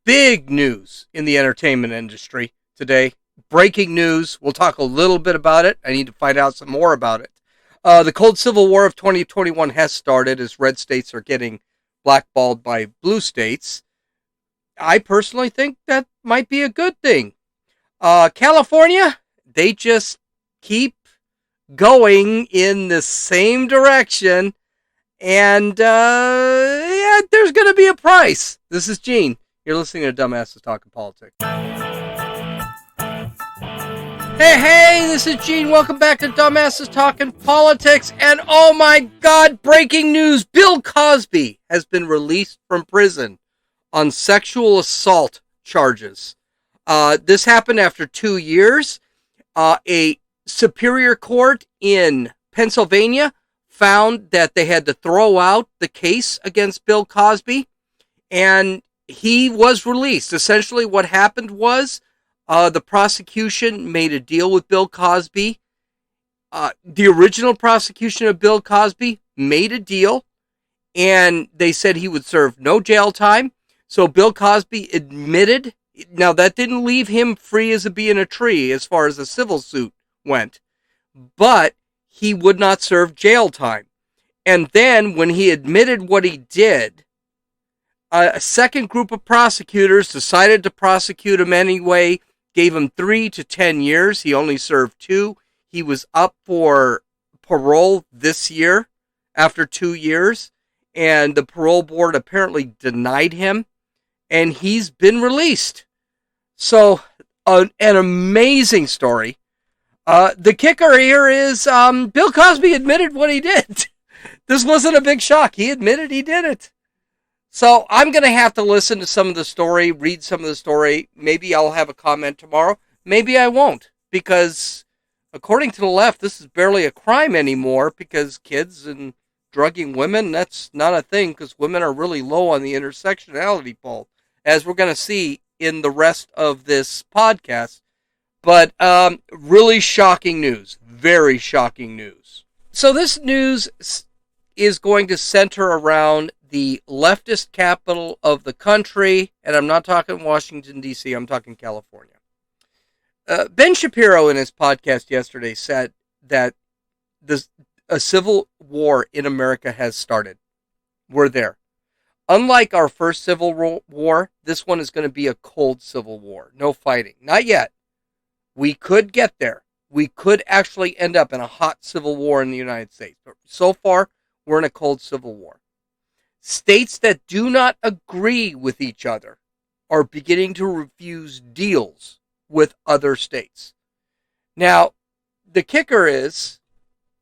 big news in the entertainment industry today. Breaking news. We'll talk a little bit about it. I need to find out some more about it. The Cold Civil War of 2021 has started as red states are getting blackballed by blue states. I personally think that might be a good thing. California, they just keep going in the same direction. And, yeah, there's going to be a price. This is Gene. You're listening to Dumbasses Talking Politics. Hey, this is Gene. Welcome back to Dumbasses Talking Politics. And oh my God, breaking news. Bill Cosby has been released from prison on sexual assault charges. This happened after 2 years. A superior court in Pennsylvania found that they had to throw out the case against Bill Cosby, and he was released. Essentially what happened was the prosecution made a deal with Bill Cosby. The original prosecution of Bill Cosby made a deal, and they said he would serve no jail time. So Bill Cosby admitted. Now, that didn't leave him free as a bee in a tree as far as the civil suit went, but he would not serve jail time. And then when he admitted what he did, a second group of prosecutors decided to prosecute him anyway, gave him 3 to 10 years. He only served 2. He was up for parole this year after 2 years, and the parole board apparently denied him, and he's been released. So, an amazing story. The kicker here is Bill Cosby admitted what he did. This wasn't a big shock. He admitted he did it. So I'm going to have to listen to some of the story, read some of the story. Maybe I'll have a comment tomorrow. Maybe I won't, because according to the left, this is barely a crime anymore, because kids and drugging women, that's not a thing, because women are really low on the intersectionality poll, as we're going to see in the rest of this podcast. But really shocking news. Very shocking news. So this news is going to center around the leftist capital of the country. And I'm not talking Washington, D.C. I'm talking California. Ben Shapiro in his podcast yesterday said that a civil war in America has started. We're there. Unlike our first civil war, this one is going to be a cold civil war. No fighting. Not yet. We could get there. We could actually end up in a hot civil war in the United States. But so far, we're in a cold civil war. States that do not agree with each other are beginning to refuse deals with other states. Now, the kicker is,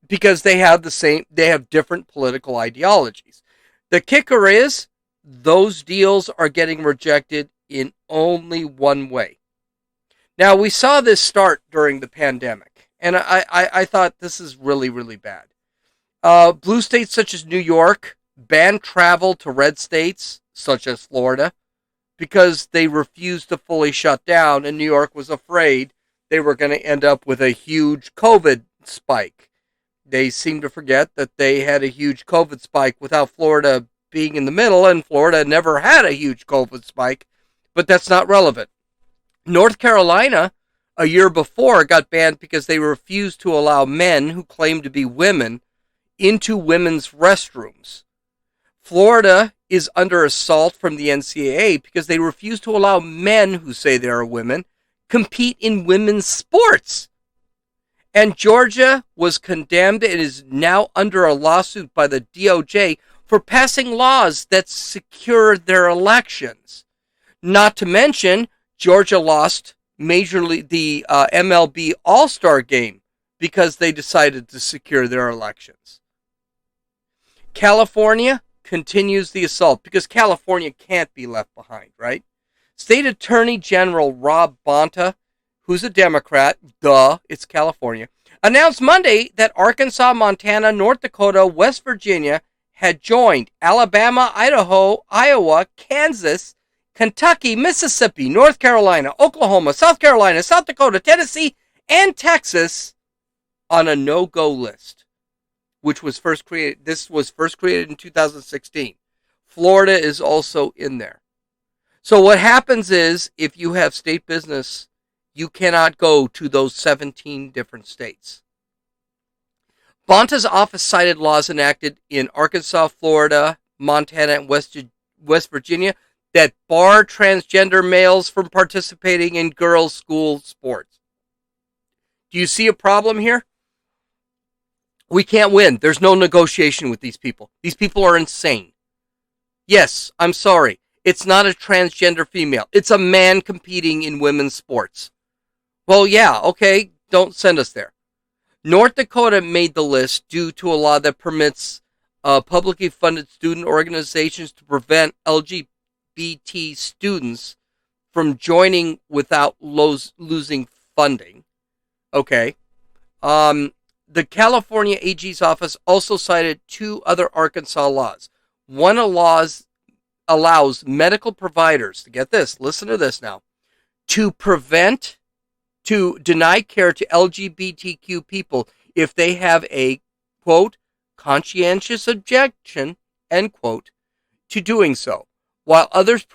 because they have different political ideologies. The kicker is, those deals are getting rejected in only one way. Now, we saw this start during the pandemic, and I thought this is really, really bad. Blue states such as New York banned travel to red states such as Florida because they refused to fully shut down, and New York was afraid they were going to end up with a huge COVID spike. They seem to forget that they had a huge COVID spike without Florida being in the middle, and Florida never had a huge COVID spike, but that's not relevant. North Carolina, a year before, got banned because they refused to allow men who claimed to be women into women's restrooms. Florida is under assault from the NCAA because they refuse to allow men who say they are women compete in women's sports. And Georgia was condemned and is now under a lawsuit by the DOJ for passing laws that secure their elections. Not to mention, Georgia lost the MLB All-Star game because they decided to secure their elections. California continues the assault because California can't be left behind, right? State Attorney General Rob Bonta, who's a Democrat, it's California, announced Monday that Arkansas, Montana, North Dakota, West Virginia had joined Alabama, Idaho, Iowa, Kansas, Kentucky, Mississippi, North Carolina, Oklahoma, South Carolina, South Dakota, Tennessee, and Texas on a no-go list, which was first created. This was first created in 2016. Florida is also in there. So what happens is, if you have state business, you cannot go to those 17 different states. Bonta's office cited laws enacted in Arkansas, Florida, Montana, and West Virginia that bar transgender males from participating in girls' school sports. Do you see a problem here? We can't win. There's no negotiation with these people. These people are insane. Yes, I'm sorry. It's not a transgender female. It's a man competing in women's sports. Well, yeah, okay, don't send us there. North Dakota made the list due to a law that permits publicly funded student organizations to prevent LGBT students from joining without losing funding. Okay. The California AG's office also cited two other Arkansas laws. One allows medical providers, to get this, listen to this now, to deny care to LGBTQ people if they have a, quote, conscientious objection, end quote, to doing so, while others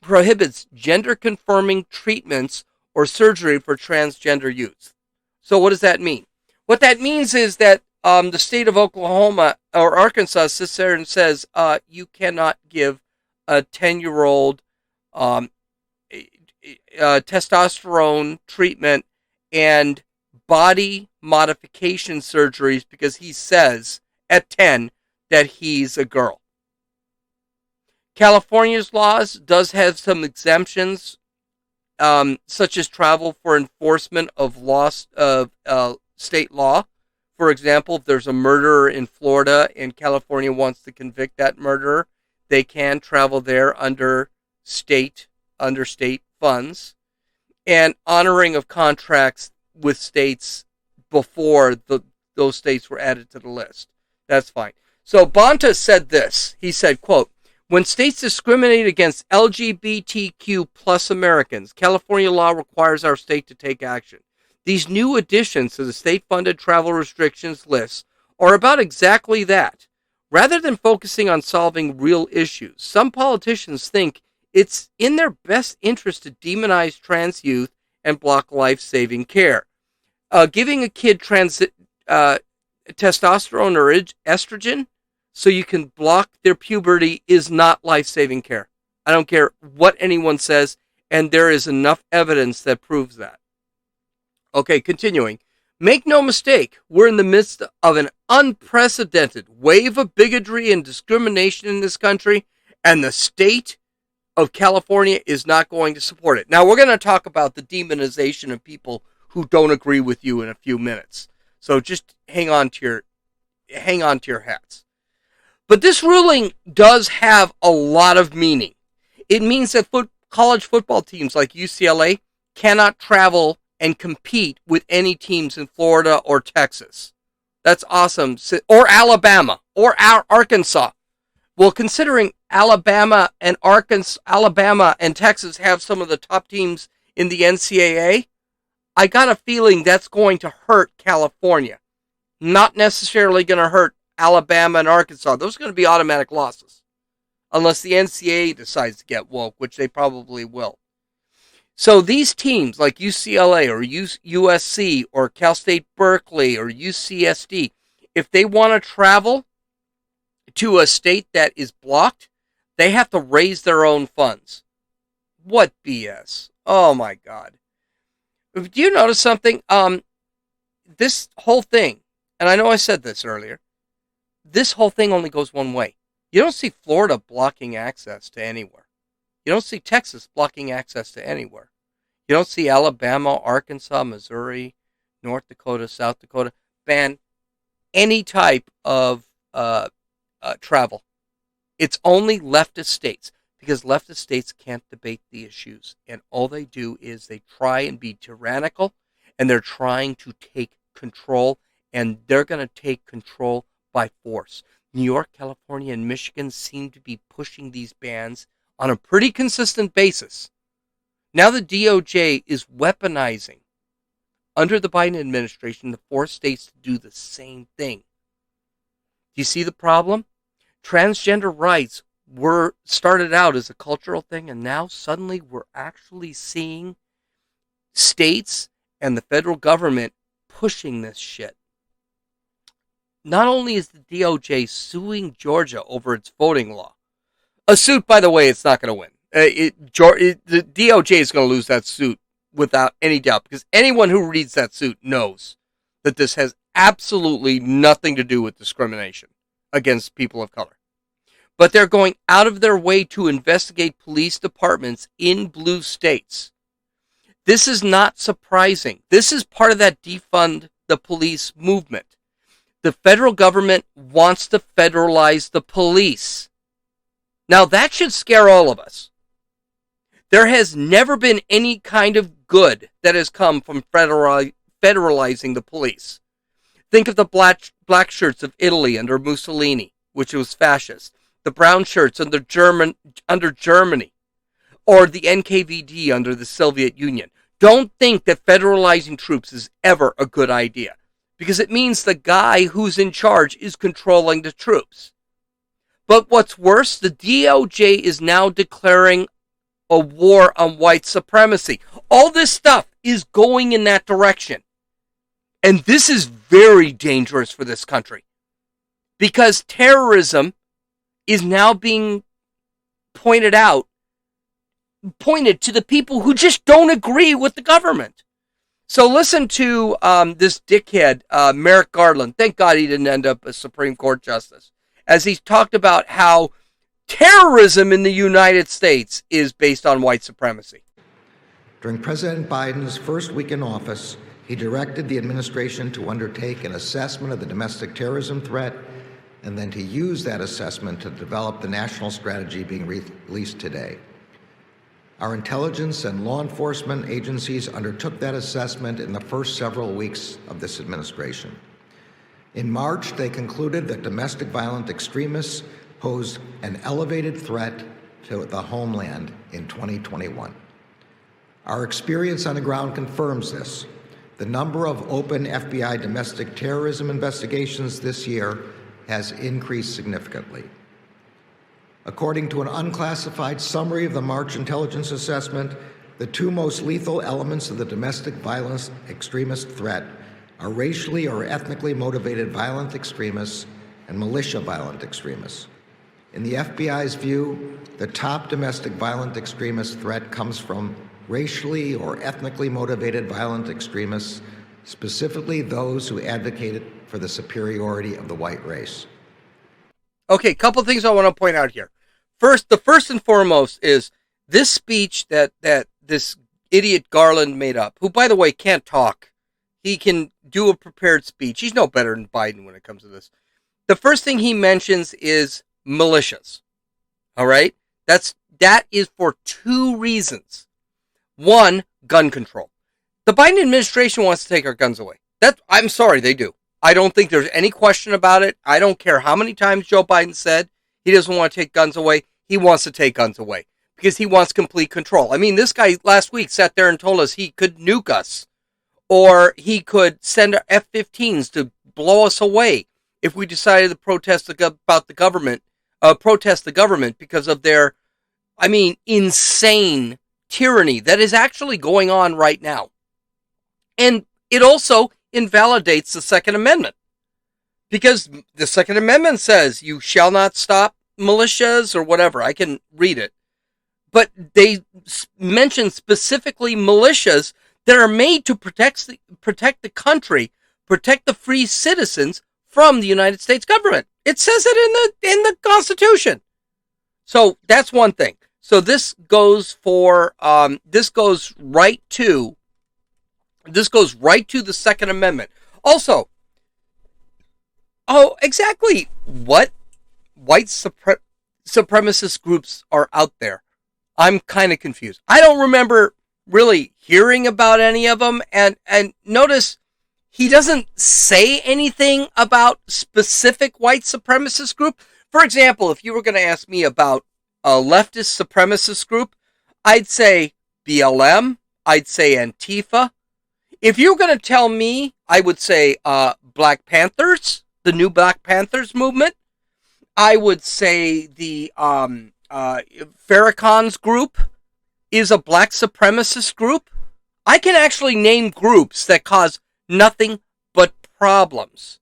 prohibits gender-confirming treatments or surgery for transgender youth. So what does that mean? What that means is that the state of Oklahoma or Arkansas sits there and says, you cannot give a 10-year-old testosterone treatment and body modification surgeries because he says at 10 that he's a girl. California's laws does have some exemptions, such as travel for enforcement of state law. For example, if there's a murderer in Florida and California wants to convict that murderer, they can travel there under state funds, and honoring of contracts with states before those states were added to the list. That's fine. So Bonta said this. He said, quote, when states discriminate against LGBTQ plus Americans, California law requires our state to take action. These new additions to the state-funded travel restrictions list are about exactly that. Rather than focusing on solving real issues, some politicians think it's in their best interest to demonize trans youth and block life-saving care. Giving a kid testosterone or estrogen so you can block their puberty is not life-saving care. I don't care what anyone says, and there is enough evidence that proves that. Okay, continuing. Make no mistake, we're in the midst of an unprecedented wave of bigotry and discrimination in this country, and the state of California is not going to support it. Now, we're going to talk about the demonization of people who don't agree with you in a few minutes. So just hang on to your hats. But this ruling does have a lot of meaning. It means that college football teams like UCLA cannot travel and compete with any teams in Florida or Texas. That's awesome. Or Alabama or Arkansas. Well, considering Alabama and Texas have some of the top teams in the NCAA, I got a feeling that's going to hurt California. Not necessarily going to hurt Alabama and Arkansas. Those are going to be automatic losses. Unless the NCAA decides to get woke, which they probably will. So these teams like UCLA or USC or Cal State Berkeley or UCSD, if they want to travel to a state that is blocked, they have to raise their own funds. What BS? Oh my God. Do you notice something? This whole thing, and I know I said this earlier, this whole thing only goes one way. You don't see Florida blocking access to anywhere. You don't see Texas blocking access to anywhere. You don't see Alabama, Arkansas, Missouri, North Dakota, South Dakota ban any type of travel. It's only leftist states, because leftist states can't debate the issues. And all they do is they try and be tyrannical, and they're trying to take control, and they're going to take control by force. New York, California, and Michigan seem to be pushing these bans on a pretty consistent basis. Now the DOJ is weaponizing, under the Biden administration, to force states to do the same thing. Do you see the problem? Transgender rights were started out as a cultural thing, and now suddenly we're actually seeing states and the federal government pushing this shit. Not only is the DOJ suing Georgia over its voting law, a suit, by the way, it's not going to win. The DOJ is going to lose that suit without any doubt, because anyone who reads that suit knows that this has absolutely nothing to do with discrimination against people of color. But they're going out of their way to investigate police departments in blue states. This is not surprising. This is part of that defund the police movement. The federal government wants to federalize the police. Now, that should scare all of us. There has never been any kind of good that has come from federalizing the police. Think of the black shirts of Italy under Mussolini, which was fascist. The brown shirts under Germany, or the NKVD under the Soviet Union. Don't think that federalizing troops is ever a good idea, because it means the guy who's in charge is controlling the troops. But what's worse, the DOJ is now declaring a war on white supremacy. All this stuff is going in that direction. And this is very dangerous for this country, because terrorism is now being pointed to the people who just don't agree with the government. So listen to this dickhead, Merrick Garland. Thank God he didn't end up a Supreme Court justice, as he's talked about how terrorism in the United States is based on white supremacy. During President Biden's first week in office, he directed the administration to undertake an assessment of the domestic terrorism threat, and then to use that assessment to develop the national strategy being released today. Our intelligence and law enforcement agencies undertook that assessment in the first several weeks of this administration. In March, they concluded that domestic violent extremists posed an elevated threat to the homeland in 2021. Our experience on the ground confirms this. The number of open FBI domestic terrorism investigations this year has increased significantly. According to an unclassified summary of the March intelligence assessment, the two most lethal elements of the domestic violence extremist threat are racially or ethnically motivated violent extremists and militia violent extremists. In the FBI's view, the top domestic violent extremist threat comes from racially or ethnically motivated violent extremists, specifically those who advocated for the superiority of the white race. Okay, couple things I want to point out here. First, the first and foremost is this speech that this idiot Garland made up, who, by the way, can't talk. He can do a prepared speech. He's no better than Biden when it comes to this. The first thing he mentions is militias. All right? That is for two reasons. One, gun control. The Biden administration wants to take our guns away. I'm sorry, they do. I don't think there's any question about it. I don't care how many times Joe Biden said he doesn't want to take guns away. He wants to take guns away because he wants complete control. I mean, this guy last week sat there and told us he could nuke us, or he could send F-15s to blow us away if we decided to protest the government because of their, insane tyranny that is actually going on right now. And it also invalidates the Second Amendment, because the Second Amendment says you shall not stop militias or whatever. I can read it. But they mention specifically militias that are made to protect the country, protect the free citizens from the United States government. It says it in the Constitution. So that's one thing. So this goes right to the Second Amendment. Also, exactly what white supremacist groups are out there? I'm kind of confused. I don't remember really hearing about any of them. And notice he doesn't say anything about specific white supremacist group. For example, if you were going to ask me about a leftist supremacist group, I'd say BLM. I'd say Antifa. If you're going to tell me, I would say Black Panthers, the new Black Panthers movement. I would say the Farrakhan's group is a black supremacist group. I can actually name groups that cause nothing but problems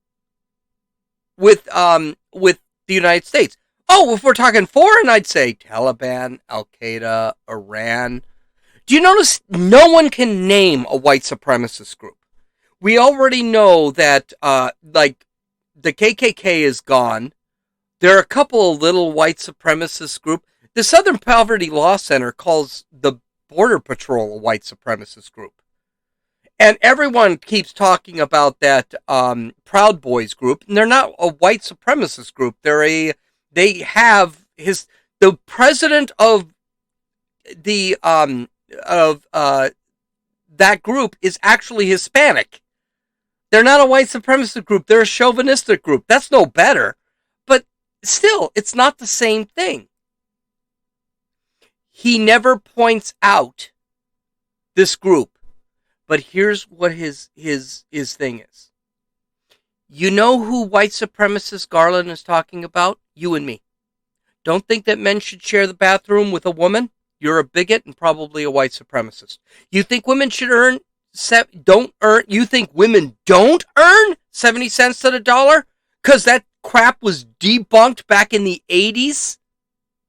with the United States. Oh, if we're talking foreign, I'd say Taliban, Al Qaeda, Iran. Do you notice no one can name a white supremacist group? We already know that, like, the KKK is gone. There are a couple of little white supremacist groups. The Southern Poverty Law Center calls the Border Patrol a white supremacist group. And everyone keeps talking about that Proud Boys group, and they're not a white supremacist group. The president of the that group is actually Hispanic. They're not a white supremacist group. They're a chauvinistic group. That's no better. But still, it's not the same thing. He never points out this group. But here's what his thing is. You know who white supremacist Garland is talking about? You and me. Don't think that men should share the bathroom with a woman? You're a bigot and probably a white supremacist. You think women should you think women don't earn 70 cents to the dollar? Because that crap was debunked back in the 80s?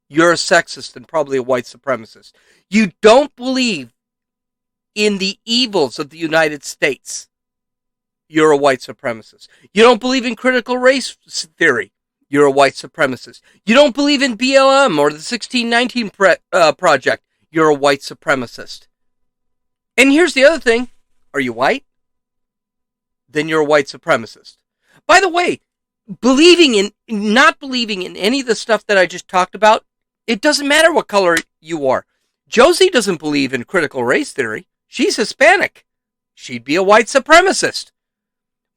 You're a sexist and probably a white supremacist. You don't believe in the evils of the United States. You're a white supremacist. You don't believe in critical race theory. You're a white supremacist. You don't believe in BLM or the 1619 Project. You're a white supremacist. And here's the other thing. Are you white? Then you're a white supremacist. By the way, not believing in any of the stuff that I just talked about, it doesn't matter what color you are. Josie doesn't believe in critical race theory. She's Hispanic. She'd be a white supremacist.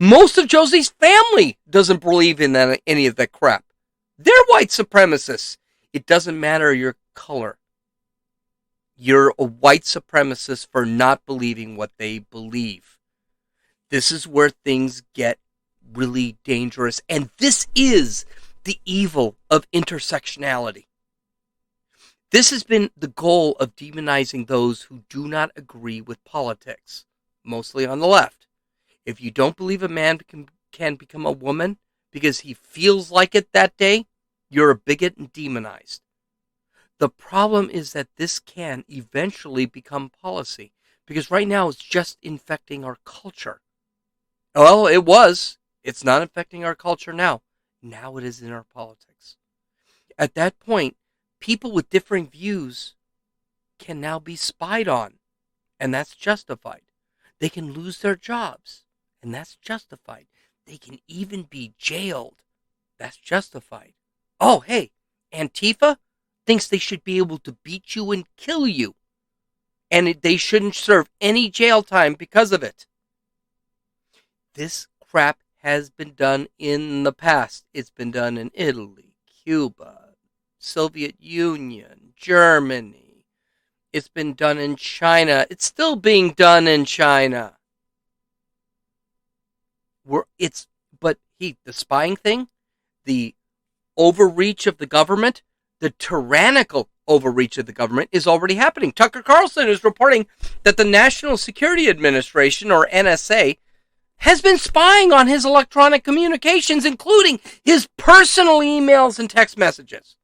Most of Josie's family doesn't believe in any of that crap. They're white supremacists. It doesn't matter your color. You're a white supremacist for not believing what they believe. This is where things get really dangerous. And this is the evil of intersectionality. This has been the goal of demonizing those who do not agree with politics, mostly on the left. If you don't believe a man can become a woman because he feels like it that day, you're a bigot and demonized. The problem is that this can eventually become policy, because right now it's just infecting our culture. Well, it was. It's not infecting our culture now. Now it is in our politics. At that point, people with differing views can now be spied on, and that's justified. They can lose their jobs, and that's justified. They can even be jailed. That's justified. Oh, hey, Antifa thinks they should be able to beat you and kill you, and they shouldn't serve any jail time because of it. This crap has been done in the past. It's been done in Italy, Cuba, Soviet Union, Germany. It's been done in China. It's still being done in China. The spying thing, the overreach of the government, the tyrannical overreach of the government is already happening. Tucker Carlson is reporting that the National Security Administration, or NSA, has been spying on his electronic communications, including his personal emails and text messages.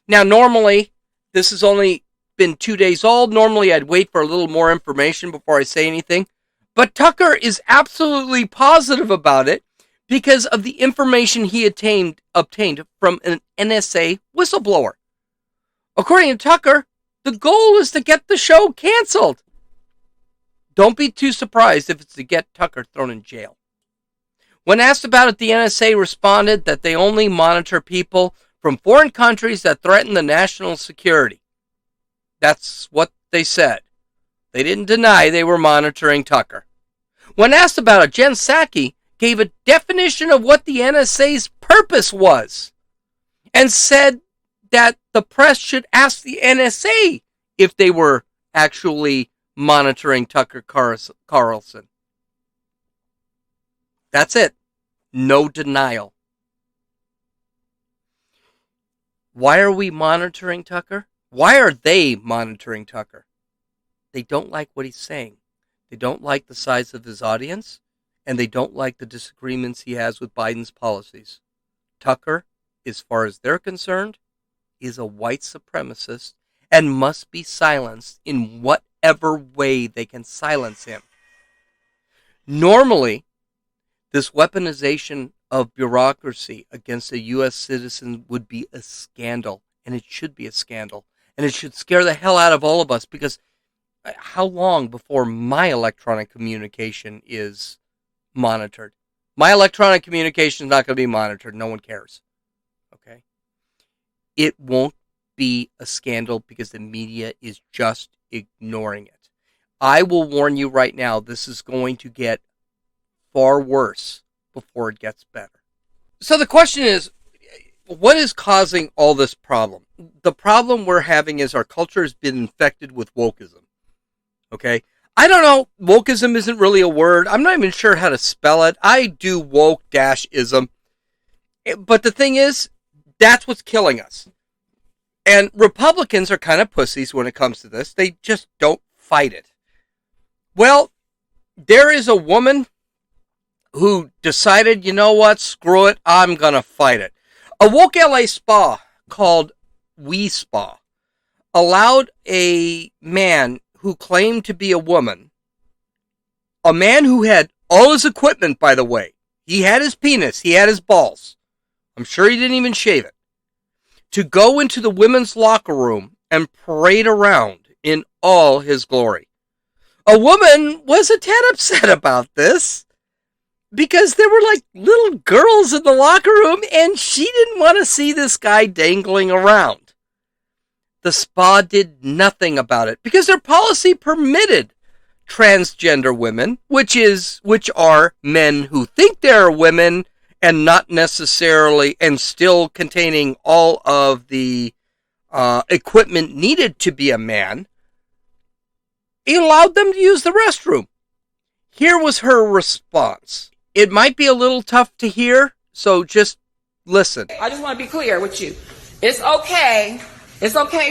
Now, normally, this has only been 2 days old. Normally, I'd wait for a little more information before I say anything. But Tucker is absolutely positive about it because of the information he obtained from an NSA whistleblower. According to Tucker, the goal is to get the show canceled. Don't be too surprised if it's to get Tucker thrown in jail. When asked about it, the NSA responded that they only monitor people from foreign countries that threaten the national security. That's what they said. They didn't deny they were monitoring Tucker. When asked about it, Jen Psaki gave a definition of what the NSA's purpose was and said that the press should ask the NSA if they were actually monitoring Tucker Carlson. That's it. No denial. Why are we monitoring Tucker? Why are they monitoring Tucker? They don't like what he's saying. They don't like the size of his audience, and they don't like the disagreements he has with Biden's policies. Tucker, as far as they're concerned, is a white supremacist and must be silenced in whatever way they can silence him. Normally, this weaponization of bureaucracy against a U.S. citizen would be a scandal, and it should be a scandal, and it should scare the hell out of all of us, because how long before my electronic communication is monitored? My electronic communication is not going to be monitored. No one cares. Okay? It won't be a scandal because the media is just ignoring it. I will warn you right now, this is going to get far worse before it gets better. So the question is, what is causing all this problem? The problem we're having is our culture has been infected with wokeism. Okay? I don't know. Wokeism isn't really a word. I'm not even sure how to spell it. I do woke-ism. But the thing is, that's what's killing us. And Republicans are kind of pussies when it comes to this. They just don't fight it. Well, there is a woman who decided, you know what, screw it, I'm going to fight it. A woke LA spa called We Spa allowed a man who claimed to be a woman, a man who had all his equipment, by the way. He had his penis, he had his balls. I'm sure he didn't even shave it. To go into the women's locker room and parade around in all his glory. A woman was a tad upset about this because there were like little girls in the locker room and she didn't want to see this guy dangling around. The spa did nothing about it because their policy permitted transgender women, which are men who think they're women and not necessarily, and still containing all of the equipment needed to be a man. It allowed them to use the restroom. Here was her response. It might be a little tough to hear, so just listen. I just want to be clear with you. It's okay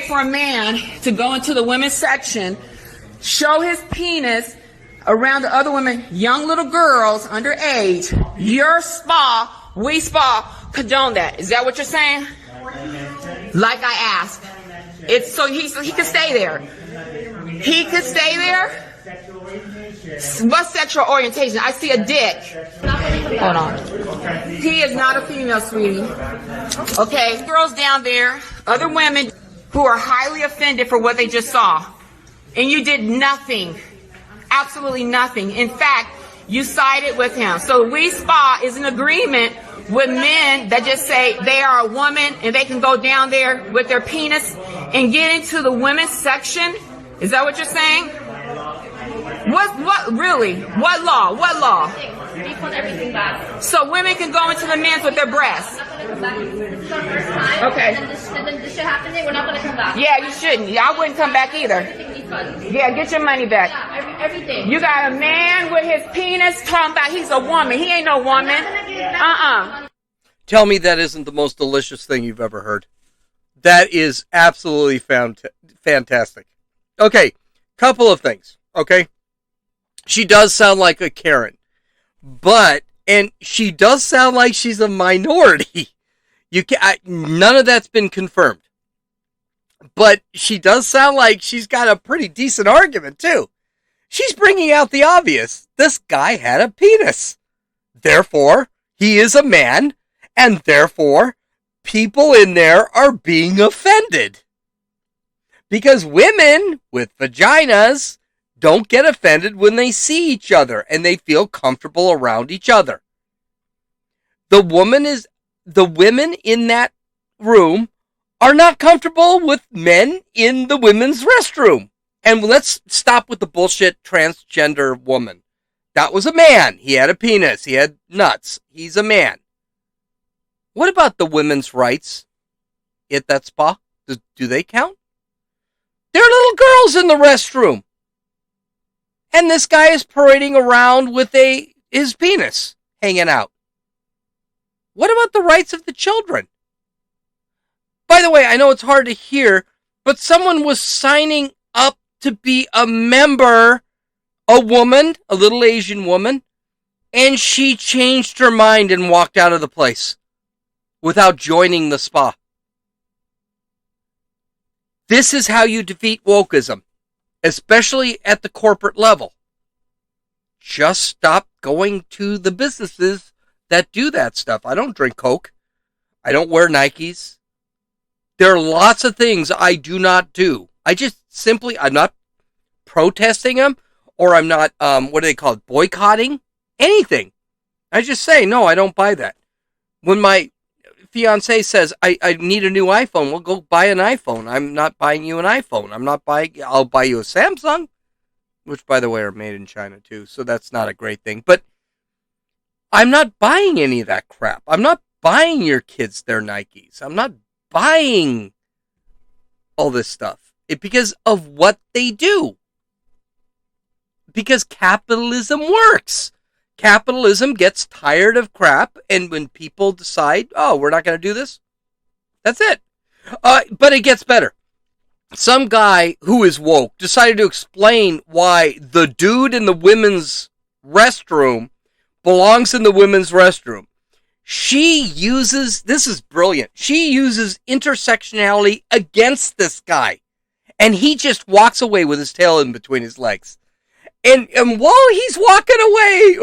for a man to go into the women's section, show his penis around the other women, young little girls underage. Your spa, We Spa, condone that. Is that what you're saying? Like I asked. It's so he could stay there. He could stay there. What sexual orientation? I see a dick. Hold on. He is not a female, sweetie. Okay. Girls down there, other women who are highly offended for what they just saw. And you did nothing. Absolutely nothing. In fact, you sided with him. So We Spa is in agreement with men that just say they are a woman and they can go down there with their penis and get into the women's section. Is that what you're saying? What really? What law? What law? We put everything back. So women can go into the men's with their breasts. This is our first time. Okay. And then this should happen. We're not going to come back. Yeah, you shouldn't. I wouldn't come back either. Yeah, get your money back. Yeah, everything. You got a man with his penis talking about he's a woman. He ain't no woman. Tell me that isn't the most delicious thing you've ever heard. That is absolutely fantastic. Okay, couple of things, okay? She does sound like a Karen, and she does sound like she's a minority. None of that's been confirmed. But she does sound like she's got a pretty decent argument, too. She's bringing out the obvious. This guy had a penis. Therefore, he is a man, and therefore, people in there are being offended. Because women with vaginas don't get offended when they see each other and they feel comfortable around each other. The women in that room are not comfortable with men in the women's restroom. And let's stop with the bullshit transgender woman. That was a man. He had a penis. He had nuts. He's a man. What about the women's rights at that spa? Do they count? There are little girls in the restroom. And this guy is parading around with his penis hanging out. What about the rights of the children? By the way, I know it's hard to hear, but someone was signing up to be a member, a woman, a little Asian woman, and she changed her mind and walked out of the place without joining the spa. This is how you defeat wokeism, especially at the corporate level. Just stop going to the businesses that do that stuff. I don't drink Coke. I don't wear Nikes. There are lots of things I do not do. I'm not protesting them, or I'm not, what do they call it, boycotting anything. I just say, no, I don't buy that. When my fiance says, I need a new iPhone, well, go buy an iPhone. I'm not buying you an iPhone. I'll buy you a Samsung, which, by the way, are made in China, too, so that's not a great thing. But I'm not buying any of that crap. I'm not buying your kids their Nikes. I'm not buying all this stuff. Because of what they do. Because capitalism works. Capitalism gets tired of crap, and when people decide, oh, we're not going to do this, that's it. But it gets better. Some guy who is woke decided to explain why the dude in the women's restroom belongs in the women's restroom. This is brilliant, she uses intersectionality against this guy. And he just walks away with his tail in between his legs. And while he's walking away,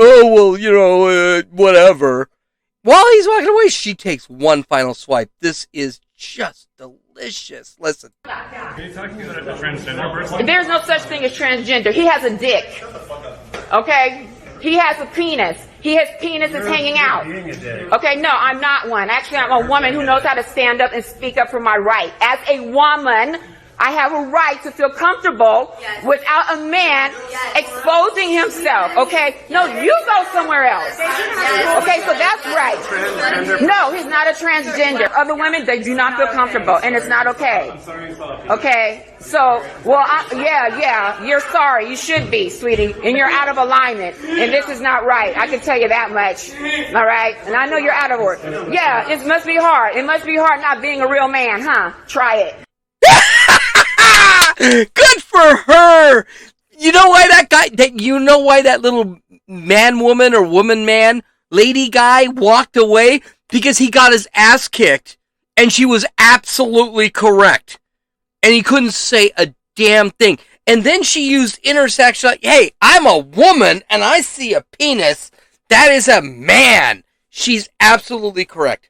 whatever. While he's walking away, she takes one final swipe. This is just delicious. Listen. Can you talk to me about a transgender person? There's no such thing as transgender. He has a dick. Okay? He has a penis. His penis is hanging out. Okay, no, I'm not one. Actually, I'm a woman who knows how to stand up and speak up for my right. As a woman, I have a right to feel comfortable without a man exposing himself, okay? No, you go somewhere else. Okay, so that's right. No, he's not a transgender. Other women, they do not feel comfortable, and it's not okay. Okay, so, you're sorry. You should be, sweetie, and you're out of alignment, and this is not right. I can tell you that much, all right? And I know you're out of order. Yeah, it must be hard. It must be hard not being a real man, huh? Try it. Good for her. You know why that little man woman or woman man lady guy walked away? Because he got his ass kicked and she was absolutely correct. And he couldn't say a damn thing. And then she used intersection like, hey, I'm a woman and I see a penis. That is a man. She's absolutely correct.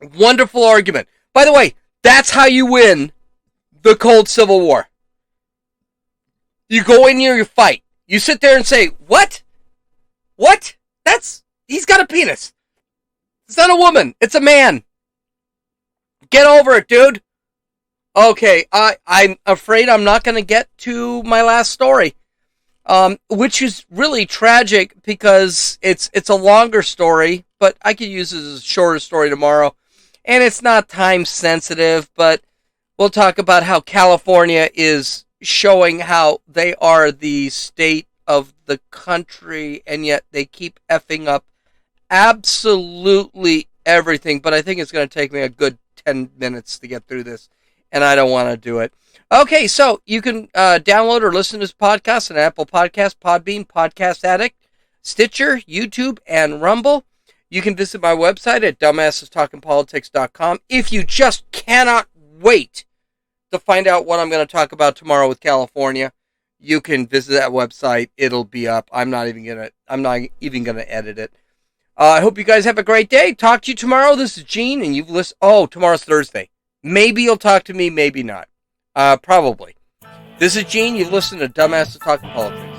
Wonderful argument. By the way, that's how you win the cold Civil War. You go in here, you fight. You sit there and say, what? What? He's got a penis. It's not a woman. It's a man. Get over it, dude. Okay, I'm afraid I'm not going to get to my last story, which is really tragic because it's a longer story, but I could use it as a shorter story tomorrow. And it's not time sensitive, but we'll talk about how California is showing how they are the state of the country, and yet they keep effing up absolutely everything. But I think it's going to take me a good 10 minutes to get through this, and I don't want to do it. Okay, so you can download or listen to this podcast on Apple Podcasts, Podbean, Podcast Addict, Stitcher, YouTube, and Rumble. You can visit my website at dumbassestalkingpolitics.com. If you just cannot wait to find out what I'm going to talk about tomorrow with California, you can visit that website. It'll be up. I'm not even gonna edit it. I hope you guys have a great day. Talk to you tomorrow. This is Gene, and you've listened. Oh, tomorrow's Thursday. Maybe you'll talk to me. Maybe not. Probably. This is Gene. You've listened to Dumbasses Talking Politics.